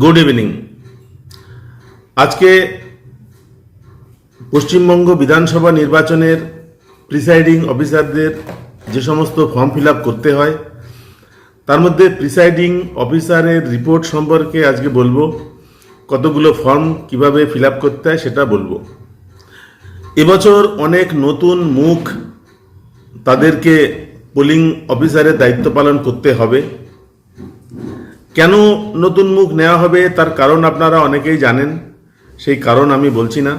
Good evening. আজকে পশ্চিমবঙ্গ বিধানসভা নির্বাচনের প্রিসাইডিং অফিসারদের যে সমস্ত ফর্ম ফিল আপ করতে হয় তার মধ্যে প্রিসাইডিং অফিসারের রিপোর্ট সম্পর্কে আজকে বলবো। কতগুলো ফর্ম কিভাবে ফিল আপ করতে হয় সেটা বলবো। এবছর অনেক নতুন মুখ, তাদেরকে পোলিং অফিসারের দায়িত্ব পালন করতে হবে। কেন নতুন মুখ নেওয়া হবে তার কারণ আপনারা অনেকেই জানেন, সেই কারণ আমি বলছি না।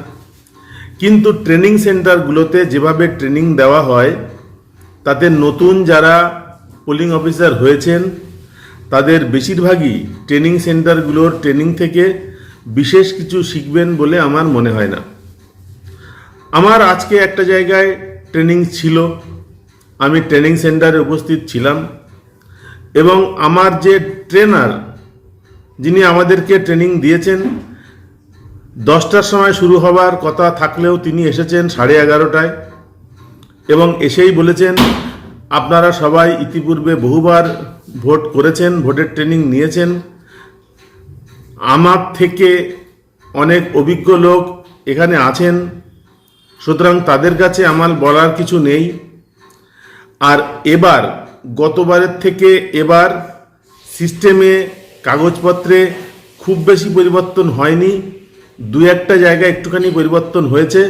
কিন্তু ট্রেনিং সেন্টারগুলোতে যেভাবে ট্রেনিং দেওয়া হয় তাতে নতুন যারা পোলিং অফিসার হয়েছেন তাদের বেশিরভাগই ট্রেনিং সেন্টারগুলোর ট্রেনিং থেকে বিশেষ কিছু শিখবেন বলে আমার মনে হয় না। আমার আজকে একটা জায়গায় ট্রেনিং ছিল, আমি ট্রেনিং সেন্টারে উপস্থিত ছিলাম এবং আমার যে ট্রেনার যিনি আমাদেরকে ট্রেনিং দিয়েছেন 10টার সময় শুরু হবার কথা থাকলেও তিনি এসেছেন 11:30টায় এবং এসেই বলেছেন আপনারা সবাই ইতিপূর্বে বহুবার ভোট করেছেন, ভোটের ট্রেনিং নিয়েছেন, আমার থেকে অনেক অভিজ্ঞ লোক এখানে আছেন, সুতরাং তাদের কাছে আমার বলার কিছু নেই। আর এবার গতবারের থেকে এবার সিস্টেমে কাগজপত্রে খুব বেশি পরিবর্তন হয়নি, দু একটা জায়গায় একটুখানি পরিবর্তন হয়েছে।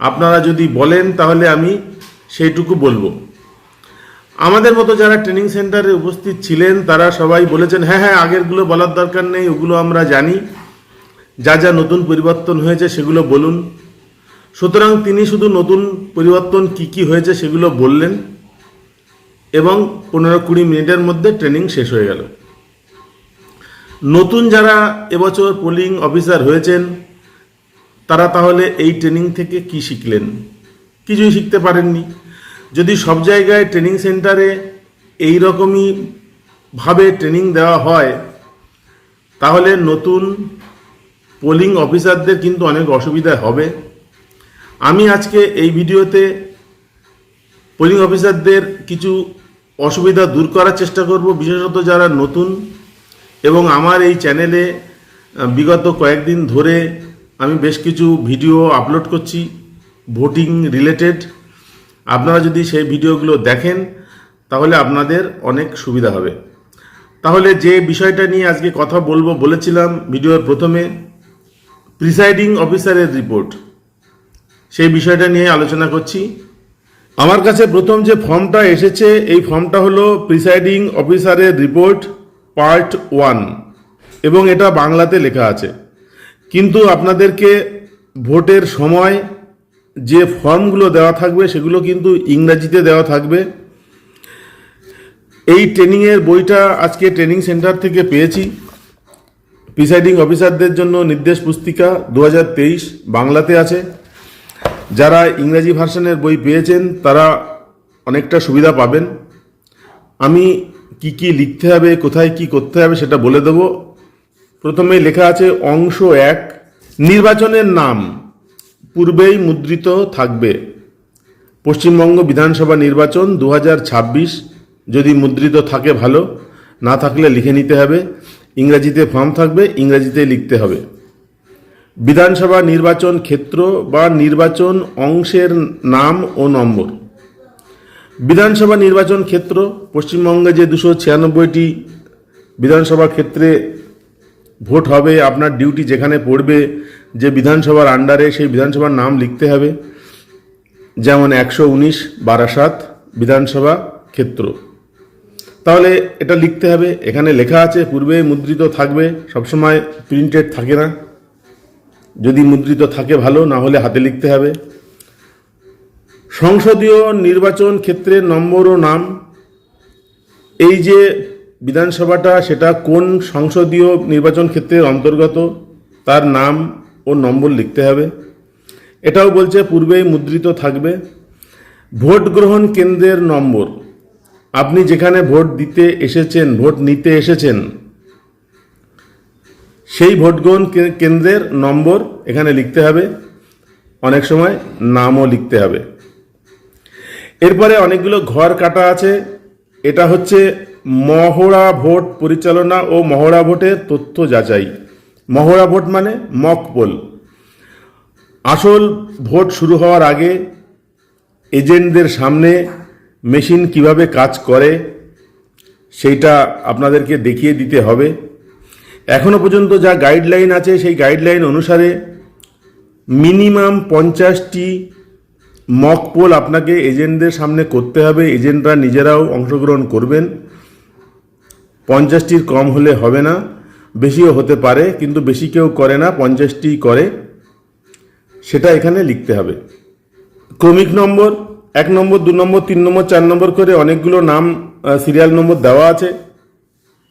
আপনারা যদি বলেন তাহলে আমি সেইটুকু বলবো। আমাদের মতো যারা ট্রেনিং সেন্টারে উপস্থিত ছিলেন তারা সবাই বলেছেন হ্যাঁ আগেরগুলো বলার দরকার নেই, ওগুলো আমরা জানি, যা যা নতুন পরিবর্তন হয়েছে সেগুলো বলুন। সুতরাং তিনি শুধু নতুন পরিবর্তন কি হয়েছে সেগুলো বললেন এবং 15-20 মিনিটের মধ্যে ট্রেনিং শেষ হয়ে গেল। নতুন যারা এবছর পোলিং অফিসার হয়েছেন তারা তাহলে এই ট্রেনিং থেকে কি শিখলেন? কিছুই শিখতে পারেননি। যদি সব জায়গায় ট্রেনিং সেন্টারে এই রকমই ভাবে ট্রেনিং দেওয়া হয় তাহলে নতুন পোলিং অফিসারদের কিন্তু অনেক অসুবিধা হবে। আমি আজকে এই ভিডিওতে পোলিং অফিসারদের কিছু অসুবিধা দূর করার চেষ্টা করব, বিশেষত যারা নতুন। এবং আমার এই চ্যানেলে বিগত কয়েকদিন ধরে আমি বেশ কিছু ভিডিও আপলোড করছি ভোটিং রিলেটেড। আপনারা যদি সেই ভিডিওগুলো দেখেন তাহলে আপনাদের অনেক সুবিধা হবে। তাহলে যে বিষয়টা নিয়ে আজকে কথা বলবো বলেছিলাম ভিডিওর প্রথমে, প্রিসাইডিং অফিসারের রিপোর্ট, সেই বিষয়টা নিয়ে আলোচনা করছি। আমার কাছে প্রথম যে ফর্মটা এসেছে এই ফর্মটা হলো প্রিসাইডিং অফিসারের রিপোর্ট পার্ট 1 এবং এটা বাংলাতে লেখা আছে। কিন্তু আপনাদেরকে ভোটের সময় যে ফর্মগুলো দেওয়া থাকবে সেগুলো কিন্তু ইংরাজিতে দেওয়া থাকবে। এই ট্রেনিংয়ের বইটা আজকে ট্রেনিং সেন্টার থেকে পেয়েছি। প্রিসাইডিং অফিসারদের জন্য নির্দেশ পুস্তিকা 2023 বাংলাতে আছে। যারা ইংরাজি ভার্সনের বই পেয়েছেন তারা অনেকটা সুবিধা পাবেন। আমি কি লিখতে হবে, কোথায় কি করতে হবে সেটা বলে দেব। প্রথমেই লেখা আছে অংশ 1, নির্বাচনের নাম পূর্বেই মুদ্রিত থাকবে। পশ্চিমবঙ্গ বিধানসভা নির্বাচন 2026, যদি মুদ্রিত থাকে ভালো, না থাকলে লিখে নিতে হবে। ইংরাজিতে ফর্ম থাকবে, ইংরাজিতে লিখতে হবে। বিধানসভা নির্বাচন ক্ষেত্র বা নির্বাচন অংশের নাম ও নম্বর। বিধানসভা নির্বাচন ক্ষেত্র, পশ্চিমবঙ্গে যে 296টি বিধানসভা ক্ষেত্রে ভোট হবে, আপনার ডিউটি যেখানে পড়বে যে বিধানসভার আন্ডারে সেই বিধানসভার নাম লিখতে হবে। যেমন 119 বারাসাত বিধানসভা ক্ষেত্র, তাহলে এটা লিখতে হবে। এখানে লেখা আছে পূর্বে মুদ্রিত থাকবে, সবসময় প্রিন্টেড থাকে না, যদি মুদ্রিত থাকে ভালো, না হলে হাতে লিখতে হবে। সংসদীয় নির্বাচন ক্ষেত্রের নম্বর ও নাম, এই যে বিধানসভাটা সেটা কোন সংসদীয় নির্বাচন ক্ষেত্রের অন্তর্গত তার নাম ও নম্বর লিখতে হবে। এটাও বলছে পূর্বেই মুদ্রিত থাকবে। ভোট গ্রহণ কেন্দ্রের নম্বর, আপনি যেখানে ভোট দিতে এসেছেন, ভোট নিতে এসেছেন, সেই ভোট গ্রহণ কেন্দ্রের নম্বর এখানে লিখতে হবে। অনেক সময় নামও লিখতে হবে। এরপরে অনেকগুলো ঘর কাটা আছে। এটা হচ্ছে মহড়া ভোট পরিচালনা ও মহড়া ভোটের তথ্য যাচাই। মহড়া ভোট মানে মক পোল। আসল ভোট শুরু হওয়ার আগে এজেন্টদের সামনে মেশিন কিভাবে কাজ করে সেইটা আপনাদেরকে দেখিয়ে দিতে হবে। এখনো পর্যন্ত যা গাইডলাইন আছে সেই গাইডলাইন অনুসারে মিনিমাম 50টি মক পোল আপনাকে এজেন্টদের সামনে করতে হবে। এজেন্টরা নিজেরাও অংশগ্রহণ করবেন। 50টির কম হলে হবে না, বেশিও হতে পারে, কিন্তু বেশি কেউ করে না, 50টি করে, সেটা এখানে লিখতে হবে। ক্রমিক নম্বর 1 নম্বর, 2 নম্বর, 3 নম্বর, 4 নম্বর করে অনেকগুলো নাম সিরিয়াল নম্বর দেওয়া আছে।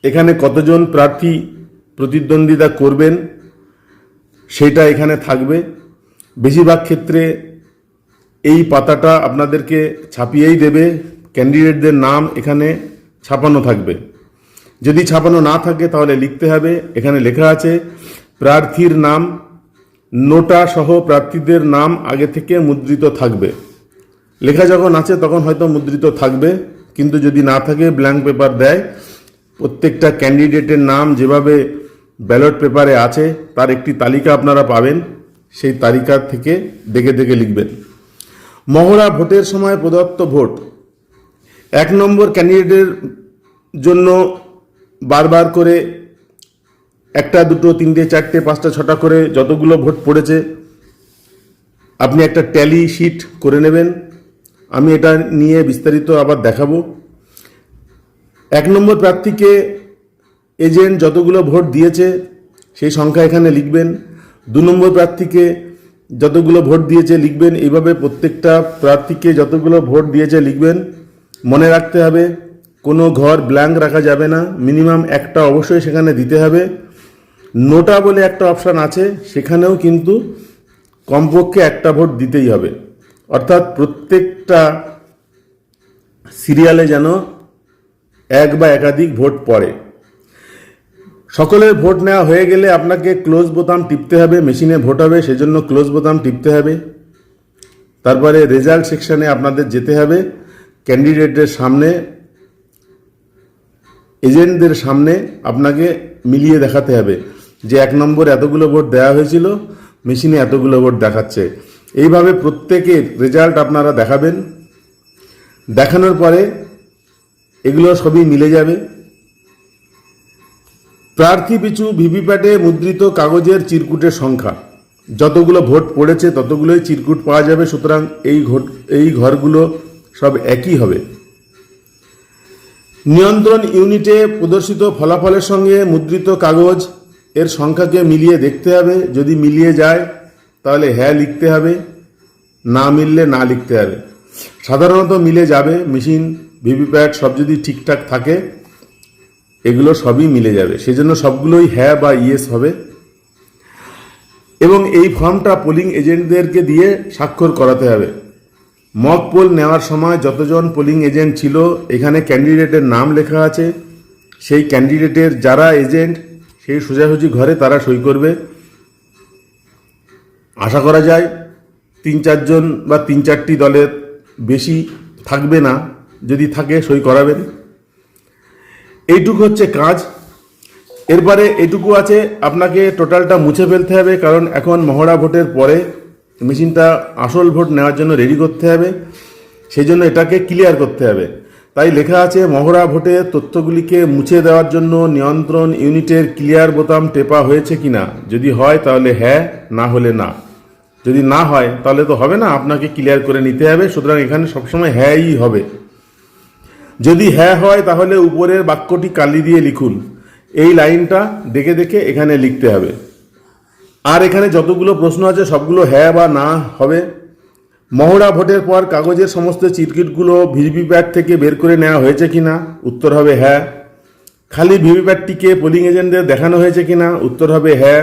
এখানে কতজন প্রার্থী প্রতিদ্বন্দ্বিতা করবেন সেটা এখানে থাকবে। বেশিরভাগ ক্ষেত্রে এই পাতাটা আপনাদেরকে ছাপিয়েই দেবে, ক্যান্ডিডেটদের নাম এখানে ছাপানো থাকবে। যদি ছাপানো না থাকে তাহলে লিখতে হবে। এখানে লেখা আছে প্রার্থীর নাম, নোটা সহ প্রার্থীদের নাম আগে থেকে মুদ্রিত থাকবে। লেখা যখন আছে তখন হয়তো মুদ্রিত থাকবে, কিন্তু যদি না থাকে ব্ল্যাঙ্ক পেপার দেয়। প্রত্যেকটা ক্যান্ডিডেটের নাম যেভাবে ব্যালট পেপারে আছে তার একটি তালিকা আপনারা পাবেন, সেই তালিকা থেকে দেখে দেখে লিখবেন। মহড়া ভোটের সময় প্রদত্ত ভোট 1 নম্বর ক্যান্ডিডেটের জন্য বারবার করে 1টা 2টো 3টে 4টে 5টা 6টা করে যতগুলো ভোট পড়েছে আপনি একটা ট্যালি শিট করে নেবেন। আমি এটা নিয়ে বিস্তারিত আবার দেখাবো। 1 নম্বর প্রার্থীকে এজেন্ট যতগুলো ভোট দিয়েছে সেই সংখ্যা এখানে লিখবেন। 2 নম্বর প্রার্থীকে যতগুলো ভোট দিয়েছে লিখবেন। এইভাবে প্রত্যেকটা প্রার্থীকে যতগুলো ভোট দিয়েছে লিখবেন। মনে রাখতে হবে কোনো ঘর ব্ল্যাঙ্ক রাখা যাবে না, মিনিমাম একটা অবশ্যই সেখানে দিতে হবে। নোটা বলে একটা অপশান আছে, সেখানেও কিন্তু কমপক্ষে একটা ভোট দিতেই হবে। অর্থাৎ প্রত্যেকটা সিরিয়ালে যেন এক বা একাধিক ভোট পড়ে। সকলের ভোট নেওয়া হয়ে গেলে আপনাকে ক্লোজ বোতাম টিপতে হবে। মেশিনে ভোট হবে সেজন্য ক্লোজ বোতাম টিপতে হবে। তারপরে রেজাল্ট সেকশনে আপনাদের যেতে হবে। ক্যান্ডিডেটের সামনে, এজেন্টদের সামনে আপনাকে মিলিয়ে দেখাতে হবে যে 1 নম্বর এতগুলো ভোট দেওয়া হয়েছিল, মেশিনে এতগুলো ভোট দেখাচ্ছে। এইভাবে প্রত্যেকের রেজাল্ট আপনারা দেখাবেন। দেখানোর পরে এগুলো সবই মিলে যাবে। প্রার্থী পিছু ভিভিপ্যাটে মুদ্রিত কাগজের চিরকুটের সংখ্যা, যতগুলো ভোট পড়েছে ততগুলোই চিরকুট পাওয়া যাবে। সুতরাং এই ঘরগুলো সব একই হবে। নিয়ন্ত্রণ ইউনিটে প্রদর্শিত ফলাফলের সঙ্গে মুদ্রিত কাগজ এর সংখ্যাকে মিলিয়ে দেখতে হবে। যদি মিলিয়ে যায় তাহলে হ্যাঁ লিখতে হবে, না মিললে না লিখতে হবে। সাধারণত মিলে যাবে, মেশিন ভিভিপ্যাট সব যদি ঠিকঠাক থাকে এগুলো সবই মিলে যাবে, সেজন্য সবগুলোই হ্যাঁ বা ইয়েস হবে। এবং এই ফর্মটা পোলিং এজেন্টদেরকে দিয়ে স্বাক্ষর করাতে হবে। মক পোল নেওয়ার সময় যতজন পোলিং এজেন্ট ছিল এখানে ক্যান্ডিডেটের নাম লেখা আছে। সেই ক্যান্ডিডেটের যারা এজেন্ট সেই সোজাসুজি ঘরে তারা সই করবে। আশা করা যায় 3-4 জন বা 3-4টি দলের বেশি থাকবে না, যদি থাকে সই করাবেন। এইটুকু হচ্ছে কাজ। এরপরে এটুকু আছে আপনাকে টোটালটা মুছে ফেলতে হবে, কারণ এখন মহড়া ভোটের পরে মেশিনটা আসল ভোট নেওয়ার জন্য রেডি করতে হবে, সেই জন্য এটাকে ক্লিয়ার করতে হবে। তাই লেখা আছে মহড়া ভোটের তথ্যগুলিকে মুছে দেওয়ার জন্য নিয়ন্ত্রণ ইউনিটের ক্লিয়ার বোতাম টেপা হয়েছে কিনা। যদি হয় তাহলে হ্যাঁ, না হলে না। যদি না হয় তাহলে তো হবে না, আপনাকে ক্লিয়ার করে নিতে হবে। সুতরাং এখানে সবসময় হ্যাঁই হবে। যদি হ্যাঁ হয় তাহলে উপরের বাক্যটি কালি দিয়ে লিখুন। এই লাইনটা দেখে দেখে এখানে লিখতে হবে। আর এখানে যতগুলো প্রশ্ন আছে সবগুলো হ্যাঁ বা না হবে। মহড়া ভোটের পর কাগজের সমস্ত চিরকুটগুলো ভিভিপ্যাট থেকে বের করে নেওয়া হয়েছে কিনা, উত্তর হবে হ্যাঁ। খালি ভিভিপ্যাটটিকে পোলিং এজেন্টদের দেখানো হয়েছে কিনা, উত্তর হবে হ্যাঁ।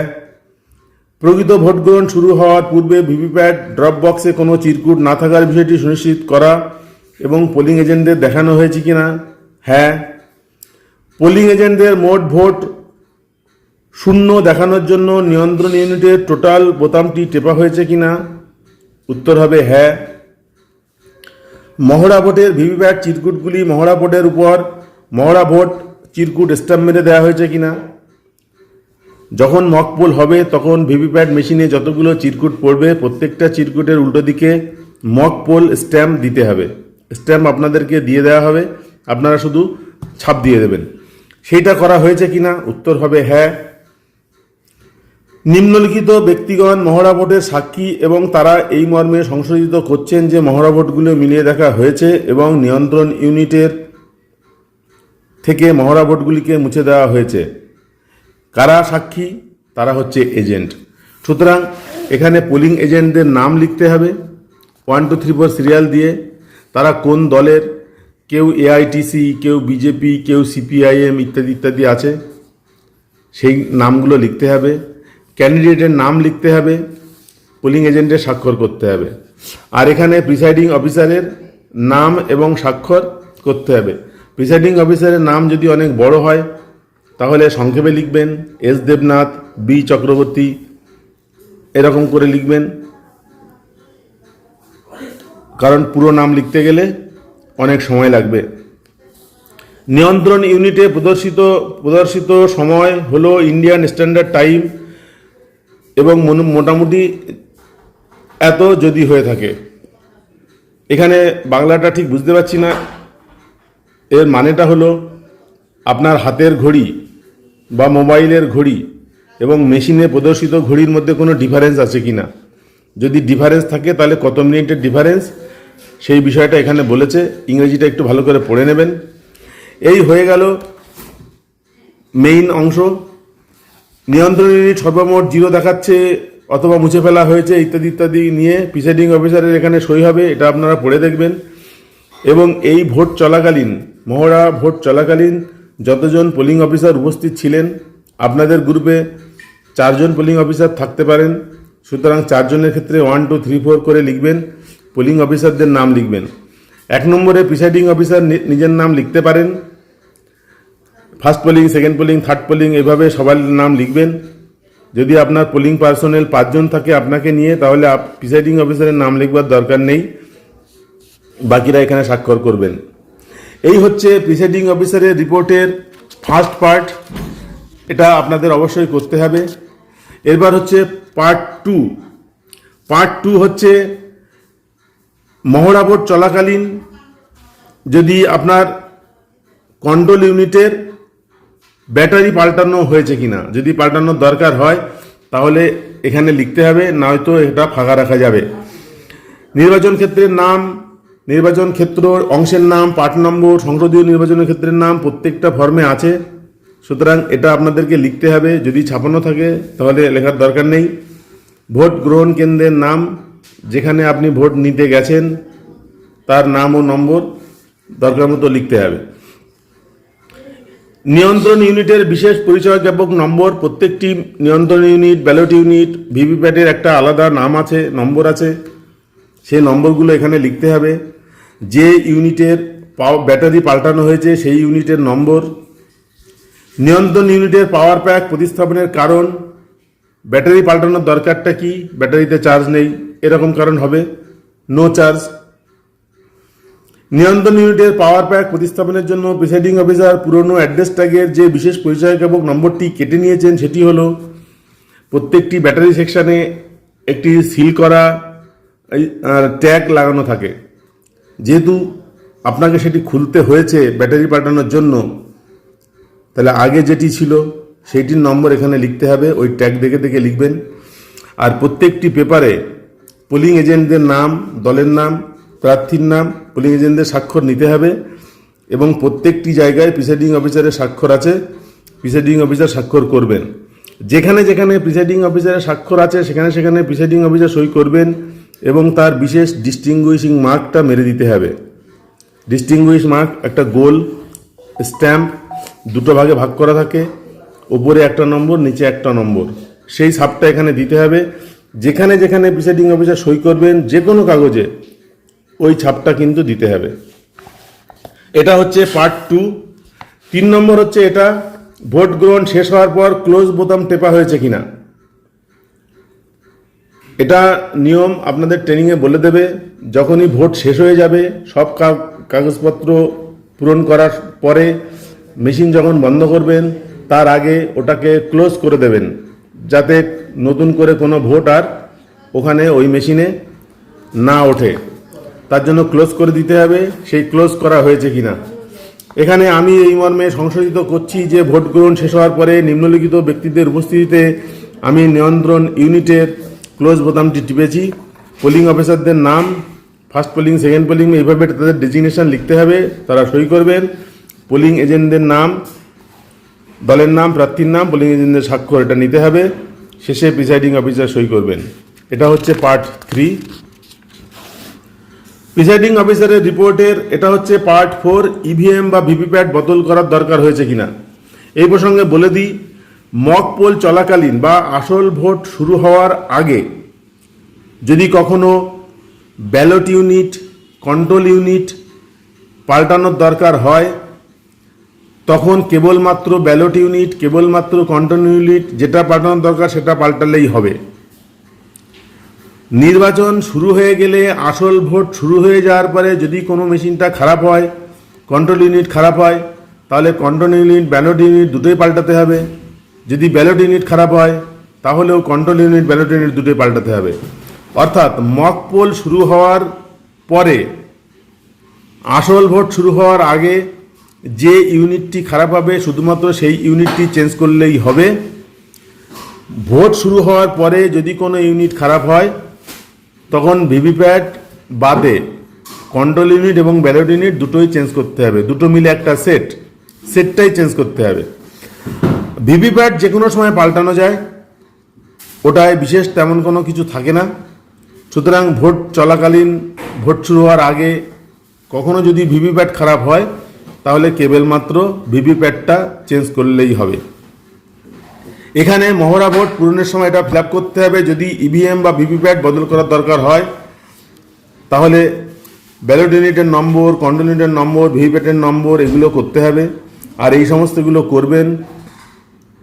প্রকৃত ভোট গ্রহণ শুরু হওয়ার পূর্বে ভিভিপ্যাট ড্রপ বক্সে কোনো চিরকুট না থাকার বিষয়টি সুনিশ্চিত করা এবং পোলিং এজেন্টদের দেখানো হয়েছে কিনা, হ্যাঁ। পোলিং এজেন্টদের মোট ভোট 0 দেখানোর জন্য নিয়ন্ত্রণ ইউনিটের টোটাল বোতামটি টেপা হয়েছে কিনা, উত্তর হবে হ্যাঁ। মহড়া ভোটের ভিভিপ্যাট চিরকুটগুলি মহড়া ভোটের উপর মহড়া ভোট চিরকুট স্ট্যাম্প মেরে দেওয়া হয়েছে কিনা, যখন মক পোল হবে তখন ভিভিপ্যাট মেশিনে যতগুলো চিরকুট পড়বে প্রত্যেকটা চিরকুটের উল্টো দিকে মক পোল স্ট্যাম্প দিতে হবে। স্ট্যাম্প আপনাদেরকে দিয়ে দেওয়া হবে, আপনারা শুধু ছাপ দিয়ে দেবেন। সেইটা করা হয়েছে কিনা, উত্তর হবে হ্যাঁ। নিম্নলিখিত ব্যক্তিগণ মহড়া ভোটের সাক্ষী এবং তারা এই মর্মে সংশোধিত করছেন যে মহড়া ভোটগুলো মিলিয়ে দেখা হয়েছে এবং নিয়ন্ত্রণ ইউনিটের থেকে মহড়া ভোটগুলিকে মুছে দেওয়া হয়েছে। কারা সাক্ষী? তারা হচ্ছে এজেন্ট। সুতরাং এখানে পোলিং এজেন্টদের নাম লিখতে হবে 1 2 3 4 সিরিয়াল দিয়ে। তারা কোন দলের, কেউ এআইটিসি, কেউ বিজেপি, কেউ সিপিআইএম ইত্যাদি ইত্যাদি আছে, সেই নামগুলো লিখতে হবে। ক্যান্ডিডেটের নাম লিখতে হবে, পোলিং এজেন্টের স্বাক্ষর করতে হবে। আর এখানে প্রিসাইডিং অফিসারের নাম এবং স্বাক্ষর করতে হবে। প্রিসাইডিং অফিসারের নাম যদি অনেক বড় হয় তাহলে সংক্ষেপে লিখবেন এস দেবনাথ, বি চক্রবর্তী, এরকম করে লিখবেন, কারণ পুরো নাম লিখতে গেলে অনেক সময় লাগবে। নিয়ন্ত্রণ ইউনিটে প্রদর্শিত সময় হলো ইন্ডিয়ান স্ট্যান্ডার্ড টাইম এবং মোটামুটি এত যদি হয়ে থাকে। এখানে বাংলাটা ঠিক বুঝতে পারছি না, এর মানেটা হলো আপনার হাতের ঘড়ি বা মোবাইলের ঘড়ি এবং মেশিনে প্রদর্শিত ঘড়ির মধ্যে কোনো ডিফারেন্স আছে কি না। যদি ডিফারেন্স থাকে তাহলে কত মিনিটের ডিফারেন্স, সেই বিষয়টা এখানে বলেছে। ইংরেজিটা একটু ভালো করে পড়ে নেবেন। এই হয়ে গেল মেইন অংশ। নিয়ন্ত্রণ ইউনিট সর্বমোট 0 দেখাচ্ছে অথবা মুছে ফেলা হয়েছে ইত্যাদি ইত্যাদি নিয়ে প্রিসাইডিং অফিসারের এখানে সই হবে, এটা আপনারা পড়ে দেখবেন। এবং এই ভোট চলাকালীন, মহড়া ভোট চলাকালীন যতজন পোলিং অফিসার উপস্থিত ছিলেন, আপনাদের গ্রুপে 4 জন পোলিং অফিসার থাকতে পারেন, সুতরাং 4 জনের ক্ষেত্রে 1 2 3 4 করে লিখবেন, পোলিং অফিসারদের নাম লিখবেন। 1 নম্বরে প্রিসাইডিং অফিসার নিজের নাম লিখতে পারেন, first polling, second polling, third polling, এভাবে সবার নাম লিখবেন। যদি আপনার পোলিং পার্সোনেল 5 জন থাকে আপনাকে নিয়ে, তাহলে প্রিসাইডিং অফিসারের নাম লিখবার দরকার নেই, বাকিরা এখানে স্বাক্ষর করবেন। এই হচ্ছে প্রিসাইডিং অফিসারের রিপোর্টের ফার্স্ট পার্ট, এটা আপনাদের অবশ্যই করতে হবে। এরপর হচ্ছে পার্ট 2। পার্ট 2 হচ্ছে মহড়া ভোট চলাকালীন যদি আপনার কন্ট্রোল ইউনিটের ব্যাটারি পাল্টানো হয়েছে কিনা, যদি পাল্টানোর দরকার হয় তাহলে এখানে লিখতে হবে, নয়তো এটা ফাঁকা রাখা যাবে। নির্বাচন ক্ষেত্রের নাম, নির্বাচন ক্ষেত্র অংশের নাম, পার্ট নম্বর, সংসদীয় নির্বাচনের ক্ষেত্রের নাম প্রত্যেকটা ফর্মে আছে, সুতরাং এটা আপনাদেরকে লিখতে হবে। যদি ছাপানো থাকে তাহলে লেখার দরকার নেই। ভোট গ্রহণ কেন্দ্রের নাম, যেখানে আপনি ভোট নিতে গেছেন তার নাম ও নম্বর দরকার মতো লিখতে হবে। নিয়ন্ত্রণ ইউনিটের বিশেষ পরিচয় জ্ঞাপক নম্বর, প্রত্যেকটি নিয়ন্ত্রণ ইউনিট, ব্যালট ইউনিট, ভিভিপ্যাটের একটা আলাদা নাম আছে, নম্বর আছে, সেই নম্বরগুলো এখানে লিখতে হবে। যে ইউনিটের ব্যাটারি পাল্টানো হয়েছে সেই ইউনিটের নম্বর। নিয়ন্ত্রণ ইউনিটের পাওয়ার প্যাক প্রতিস্থাপনের কারণ, ব্যাটারি পাল্টানোর দরকারটা কি, ব্যাটারিতে চার্জ নেই, এরকম কারণ হবে, নো চার্জ। নিয়ন্ত্রণ ইউনিটের পাওয়ার প্যাক প্রতিস্থাপনের জন্য প্রিসাইডিং অফিসার পুরনো অ্যাড্রেস ট্যাগের যে বিশেষ পরিচয়জ্ঞাপক নম্বরটি কেটে নিয়েছেন সেটি হলো প্রত্যেকটি ব্যাটারি সেকশানে একটি সিল করা ট্যাগ লাগানো থাকে। যেহেতু আপনাকে সেটি খুলতে হয়েছে ব্যাটারি পাল্টানোর জন্য, তাহলে আগে যেটি ছিল সেইটির নম্বর এখানে লিখতে হবে, ওই ট্যাগ দেখে দেখে লিখবেন। আর প্রত্যেকটি পেপারে পোলিং এজেন্টদের নাম, দলের নাম, প্রার্থীর নাম, পোলিং এজেন্টদের স্বাক্ষর নিতে হবে এবং প্রত্যেকটি জায়গায় প্রিসাইডিং অফিসারের স্বাক্ষর আছে, প্রিসাইডিং অফিসার স্বাক্ষর করবেন। যেখানে যেখানে প্রিসাইডিং অফিসারের স্বাক্ষর আছে সেখানে সেখানে প্রিসাইডিং অফিসার সই করবেন এবং তার বিশেষ ডিস্টিংগুইশিং মার্কটা মেরে দিতে হবে। ডিস্টিংগুইশ মার্ক একটা গোল স্ট্যাম্প, 2 ভাগে ভাগ করা থাকে, ওপরে একটা নম্বর, নিচে একটা নম্বর, সেই ছাপটা এখানে দিতে হবে। যেখানে যেখানে প্রিসাইডিং অফিসার সই করবেন যে কোনো কাগজে ওই ছাপটা কিন্তু দিতে হবে। এটা হচ্ছে পার্ট 2। 3 নম্বর হচ্ছে এটা ভোট গ্রহণ শেষ হওয়ার পর ক্লোজ বোতাম টেপা হয়েছে কিনা। এটা নিয়ম আপনাদের ট্রেনিংয়ে বলে দেবে। যখনই ভোট শেষ হয়ে যাবে, সব কাগজপত্র পূরণ করার পরে মেশিন যখন বন্ধ করবেন তার আগে ওটাকে ক্লোজ করে দেবেন, যাতে নতুন করে কোনো ভোট আর ওখানে ওই মেশিনে না ওঠে। তার জন্য ক্লোজ করে দিতে হবে। সেই ক্লোজ করা হয়েছে কিনা এখানে আমি এই মর্মে সংশোধিত করছি যে ভোট গ্রহণ শেষ হওয়ার পরে নিম্নলিখিত ব্যক্তিদের উপস্থিতিতে আমি নিয়ন্ত্রণ ইউনিটের ক্লোজ বোতামটি টিপেছি। পোলিং অফিসারদের নাম, ফার্স্ট পোলিং, সেকেন্ড পোলিং, এইভাবে তাদের ডেজিগনেশন লিখতে হবে, তারা সই করবেন। পোলিং এজেন্টদের নাম, দলের নাম, প্রার্থীর নাম, পোলিং এজেন্টদের স্বাক্ষর এটা নিতে হবে। শেষে প্রিসাইডিং অফিসার সই করবেন। এটা হচ্ছে পার্ট 3। প্রিসাইডিং অফিসারের রিপোর্টের এটা হচ্ছে পার্ট 4, ইভিএম বা ভিভিপ্যাট বদল করার দরকার হয়েছে কিনা। এই প্রসঙ্গে বলে দিই, মক পোল চলাকালীন বা আসল ভোট শুরু হওয়ার আগে যদি কখনো ব্যালট ইউনিট, কন্ট্রোল ইউনিট পাল্টানোর দরকার হয়, তখন কেবলমাত্র ব্যালট ইউনিট, কেবলমাত্র কন্ট্রোল ইউনিট যেটা পাল্টানোর দরকার সেটা পাল্টালেই হবে। নির্বাচন শুরু হয়ে গেলে, আসল ভোট শুরু হয়ে যাওয়ার পরে যদি কোনো মেশিনটা খারাপ হয়, কন্ট্রোল ইউনিট খারাপ হয়, তাহলে কন্ট্রোল ইউনিট, ব্যালট ইউনিট দুটোই পাল্টাতে হবে। যদি ব্যালট ইউনিট খারাপ হয় তাহলেও কন্ট্রোল ইউনিট, ব্যালট ইউনিট দুটোই পাল্টাতে হবে। অর্থাৎ মক পোল শুরু হওয়ার পরে, আসল ভোট শুরু হওয়ার আগে যে ইউনিটটি খারাপ হবে শুধুমাত্র সেই ইউনিটটি চেঞ্জ করলেই হবে। ভোট শুরু হওয়ার পরে যদি কোনো ইউনিট খারাপ হয় তখন ভিভিপ্যাট বাদে কন্ট্রোল ইউনিট এবং ব্যালট ইউনিট দুটোই চেঞ্জ করতে হবে। দুটো মিলে একটা সেটটাই চেঞ্জ করতে হবে। ভিভিপ্যাট যে কোনো সময় পাল্টানো যায়, ওটায় বিশেষ তেমন কোনো কিছু থাকে না। সুতরাং ভোট চলাকালীন, ভোট শুরু হওয়ার আগে কখনো যদি ভিভিপ্যাট খারাপ হয় তাহলে কেবলমাত্র ভিভিপ্যাটটা চেঞ্জ করলেই হবে। এখানে মহড়া ভোট পূরণের সময় এটা ফিল আপ করতে হবে। যদি ইভিএম বা ভিভিপ্যাট বদল করার দরকার হয় তাহলে ব্যালট ইউনিটের নম্বর, কন্ট্রোল ইউনিটের নম্বর, ভিভিপ্যাটের নম্বর এগুলো করতে হবে। আর এই সমস্তগুলো করবেন,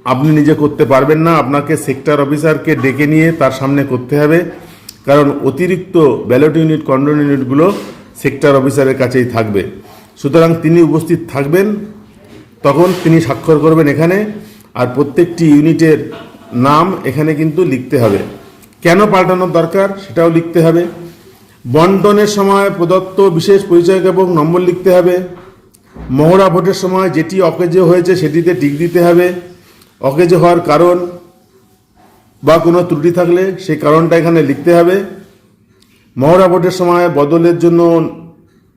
আপনি নিজে করতে পারবেন না, আপনাকে সেক্টর অফিসারকে ডেকে নিয়ে তার সামনে করতে হবে। কারণ অতিরিক্ত ব্যালট ইউনিট, কন্ট্রোল ইউনিটগুলো সেক্টর অফিসারের কাছেই থাকবে। সুতরাং তিনি উপস্থিত থাকবেন, তখন তিনি স্বাক্ষর করবেন এখানে। আর প্রত্যেকটি ইউনিটের নাম এখানে কিন্তু লিখতে হবে। কেন পাল্টানোর দরকার সেটাও লিখতে হবে। বন্টনের সময় প্রদত্ত বিশেষ পরিচয়জ্ঞাপক নম্বর লিখতে হবে। মহড়া ভোটের সময় যেটি অকেজো হয়েছে সেটিতে টিক দিতে হবে। অকেজো হওয়ার কারণ বা কোনো ত্রুটি থাকলে সেই কারণটা এখানে লিখতে হবে। মহড়া ভোটের সময় বদলের জন্য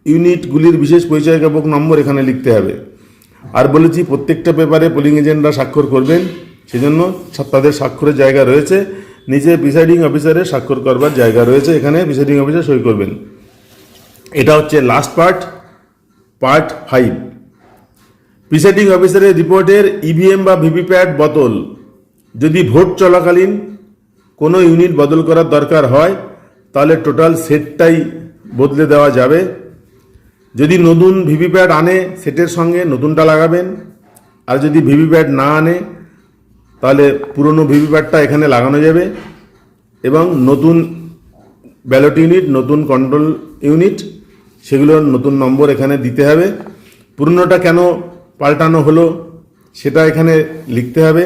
ইউনিটগুলির বিশেষ পরিচয়জ্ঞাপক নম্বর এখানে লিখতে হবে। আর বলেছি প্রত্যেকটা পেপারে পোলিং এজেন্টরা স্বাক্ষর করবেন, সেজন্য তাদের স্বাক্ষরের জায়গা রয়েছে। নিচে প্রিসাইডিং অফিসারের স্বাক্ষর করবার জায়গা রয়েছে, এখানে প্রিসাইডিং অফিসার সই করবেন। এটা হচ্ছে লাস্ট পার্ট 5। প্রিসাইডিং অফিসারের রিপোর্টের ইভিএম বা ভিভিপ্যাট বদল যদি ভোট চলাকালীন কোনো ইউনিট বদল করার দরকার হয় তাহলে টোটাল সেটটাই বদলে দেওয়া যাবে। যদি নতুন ভিভিপ্যাট আনে সেটের সঙ্গে নতুনটা লাগাবেন, আর যদি ভিভিপ্যাট না আনে তাহলে পুরনো ভিভিপ্যাটটা এখানে লাগানো যাবে এবং নতুন ব্যালট ইউনিট, নতুন কন্ট্রোল ইউনিট সেগুলোর নতুন নম্বর এখানে দিতে হবে। পুরনোটা কেন পাল্টানো হলো সেটা এখানে লিখতে হবে,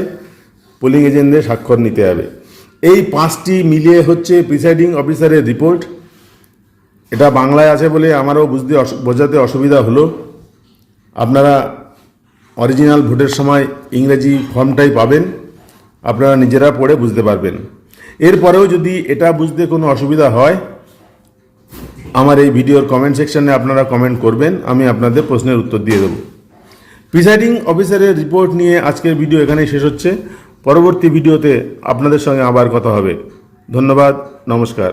পোলিং এজেন্টদের স্বাক্ষর নিতে হবে। এই 5টি মিলিয়ে হচ্ছে প্রিসাইডিং অফিসারের রিপোর্ট। এটা বাংলায় আছে বলে আমারও বোঝাতে অসুবিধা হলো। আপনারা অরিজিনাল ভোটের সময় ইংরেজি ফর্মটাই পাবেন, আপনারা নিজেরা পড়ে বুঝতে পারবেন। এরপরেও যদি এটা বুঝতে কোনো অসুবিধা হয় আমার এই ভিডিওর কমেন্ট সেকশনে আপনারা কমেন্ট করবেন, আমি আপনাদের প্রশ্নের উত্তর দিয়ে দেব। প্রিসাইডিং অফিসারের রিপোর্ট নিয়ে আজকের ভিডিও এখানেই শেষ হচ্ছে। পরবর্তী ভিডিওতে আপনাদের সঙ্গে আবার কথা হবে। ধন্যবাদ, নমস্কার।